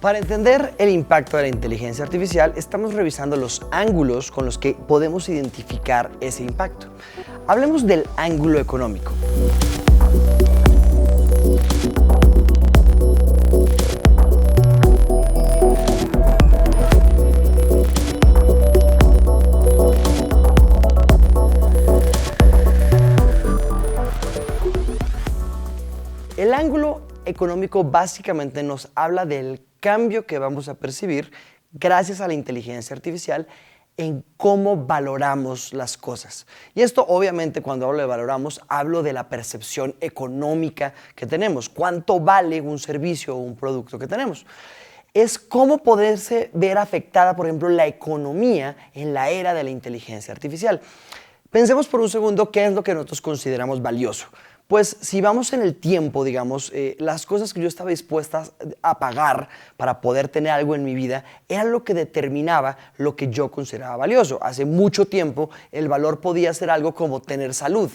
Para entender el impacto de la inteligencia artificial, estamos revisando los ángulos con los que podemos identificar ese impacto. Hablemos del ángulo económico. El ángulo económico básicamente nos habla del cambio que vamos a percibir gracias a la inteligencia artificial en cómo valoramos las cosas. Y esto obviamente cuando hablo de valoramos, hablo de la percepción económica que tenemos. ¿Cuánto vale un servicio o un producto que tenemos? Es cómo poderse ver afectada, por ejemplo, la economía en la era de la inteligencia artificial. Pensemos por un segundo qué es lo que nosotros consideramos valioso. Pues si vamos en el tiempo, digamos, las cosas que yo estaba dispuesta a pagar para poder tener algo en mi vida era lo que determinaba lo que yo consideraba valioso. Hace mucho tiempo el valor podía ser algo como tener salud.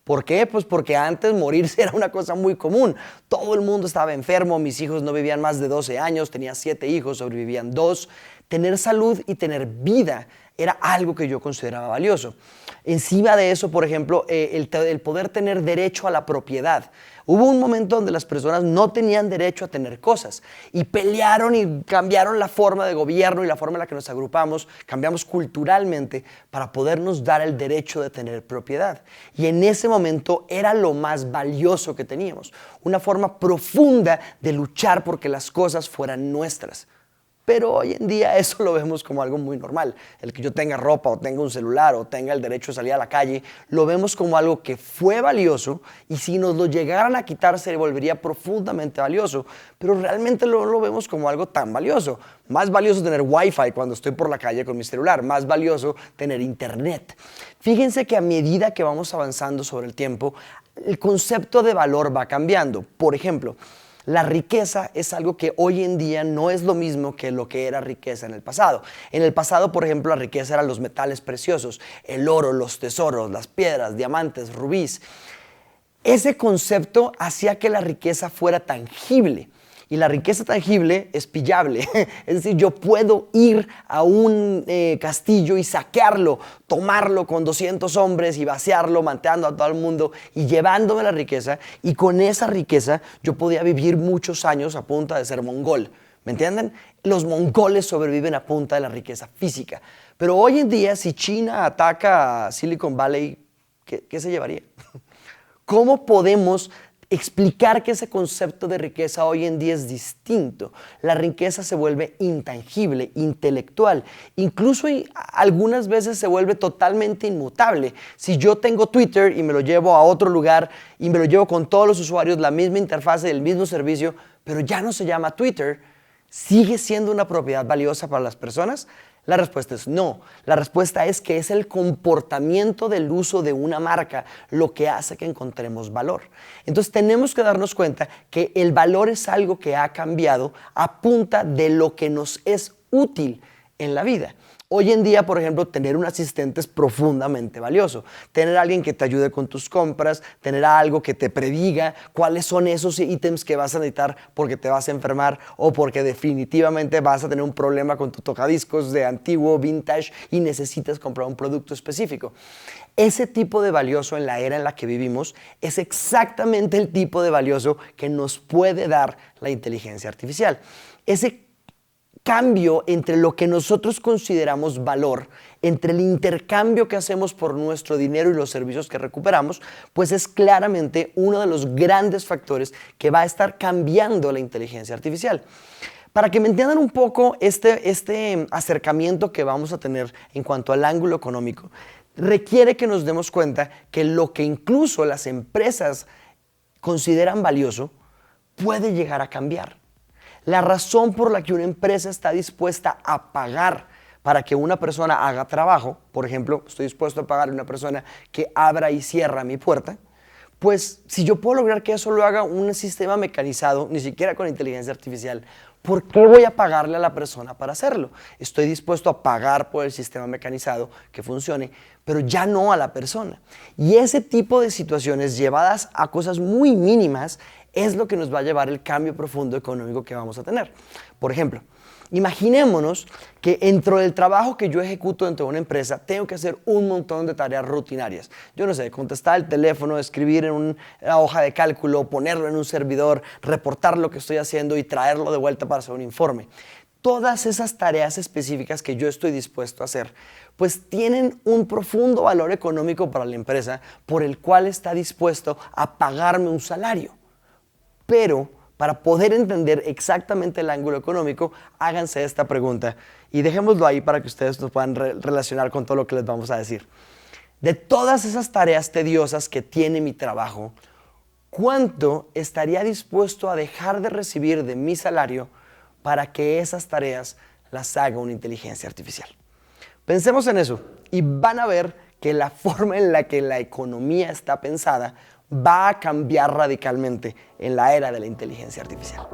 ¿Por qué? Pues porque antes morirse era una cosa muy común. Todo el mundo estaba enfermo, mis hijos no vivían más de 12 años, tenía 7 hijos, sobrevivían 2. Tener salud y tener vida era algo que yo consideraba valioso. Encima de eso, por ejemplo, el poder tener derecho a la propiedad. Hubo un momento donde las personas no tenían derecho a tener cosas y pelearon y cambiaron la forma de gobierno y la forma en la que nos agrupamos, cambiamos culturalmente para podernos dar el derecho de tener propiedad. Y en ese momento era lo más valioso que teníamos, una forma profunda de luchar porque las cosas fueran nuestras. Pero hoy en día eso lo vemos como algo muy normal. El que yo tenga ropa o tenga un celular o tenga el derecho de salir a la calle, lo vemos como algo que fue valioso y si nos lo llegaran a quitar se volvería profundamente valioso. Pero realmente lo vemos como algo tan valioso. Más valioso tener Wi-Fi cuando estoy por la calle con mi celular. Más valioso tener internet. Fíjense que a medida que vamos avanzando sobre el tiempo, el concepto de valor va cambiando. Por ejemplo, la riqueza es algo que hoy en día no es lo mismo que lo que era riqueza en el pasado. En el pasado, por ejemplo, la riqueza eran los metales preciosos, el oro, los tesoros, las piedras, diamantes, rubíes. Ese concepto hacía que la riqueza fuera tangible. Y la riqueza tangible es pillable. Es decir, yo puedo ir a un castillo y saquearlo, tomarlo con 200 hombres y vaciarlo, manteando a todo el mundo y llevándome la riqueza. Y con esa riqueza yo podía vivir muchos años a punta de ser mongol. ¿Me entienden? Los mongoles sobreviven a punta de la riqueza física. Pero hoy en día, si China ataca a Silicon Valley, ¿qué se llevaría? ¿Cómo podemos explicar que ese concepto de riqueza hoy en día es distinto? La riqueza se vuelve intangible, intelectual, incluso algunas veces se vuelve totalmente inmutable. Si yo tengo Twitter y me lo llevo a otro lugar y me lo llevo con todos los usuarios, la misma interfase, el mismo servicio, pero ya no se llama Twitter, ¿sigue siendo una propiedad valiosa para las personas? La respuesta es no. La respuesta es que es el comportamiento del uso de una marca lo que hace que encontremos valor. Entonces tenemos que darnos cuenta que el valor es algo que ha cambiado a punta de lo que nos es útil en la vida. Hoy en día, por ejemplo, tener un asistente es profundamente valioso. Tener a alguien que te ayude con tus compras, tener algo que te prediga cuáles son esos ítems que vas a necesitar porque te vas a enfermar o porque definitivamente vas a tener un problema con tu tocadiscos de antiguo, vintage y necesitas comprar un producto específico. Ese tipo de valioso en la era en la que vivimos es exactamente el tipo de valioso que nos puede dar la inteligencia artificial. Ese cambio entre lo que nosotros consideramos valor, entre el intercambio que hacemos por nuestro dinero y los servicios que recuperamos, pues es claramente uno de los grandes factores que va a estar cambiando la inteligencia artificial. Para que me entiendan un poco este acercamiento que vamos a tener en cuanto al ángulo económico, requiere que nos demos cuenta que lo que incluso las empresas consideran valioso puede llegar a cambiar. La razón por la que una empresa está dispuesta a pagar para que una persona haga trabajo, por ejemplo, estoy dispuesto a pagarle a una persona que abra y cierra mi puerta, Pues si yo puedo lograr que eso lo haga un sistema mecanizado, ni siquiera con inteligencia artificial, ¿por qué voy a pagarle a la persona para hacerlo? Estoy dispuesto a pagar por el sistema mecanizado que funcione, pero ya no a la persona. Y ese tipo de situaciones llevadas a cosas muy mínimas es lo que nos va a llevar el cambio profundo económico que vamos a tener. Por ejemplo, imaginémonos que dentro del trabajo que yo ejecuto dentro de una empresa tengo que hacer un montón de tareas rutinarias. Yo no sé, contestar el teléfono, escribir en una hoja de cálculo, ponerlo en un servidor, reportar lo que estoy haciendo y traerlo de vuelta para hacer un informe. Todas esas tareas específicas que yo estoy dispuesto a hacer, pues tienen un profundo valor económico para la empresa por el cual está dispuesto a pagarme un salario. Pero para poder entender exactamente el ángulo económico, háganse esta pregunta y dejémoslo ahí para que ustedes nos puedan relacionar con todo lo que les vamos a decir. De todas esas tareas tediosas que tiene mi trabajo, ¿cuánto estaría dispuesto a dejar de recibir de mi salario para que esas tareas las haga una inteligencia artificial? Pensemos en eso y van a ver que la forma en la que la economía está pensada va a cambiar radicalmente en la era de la inteligencia artificial.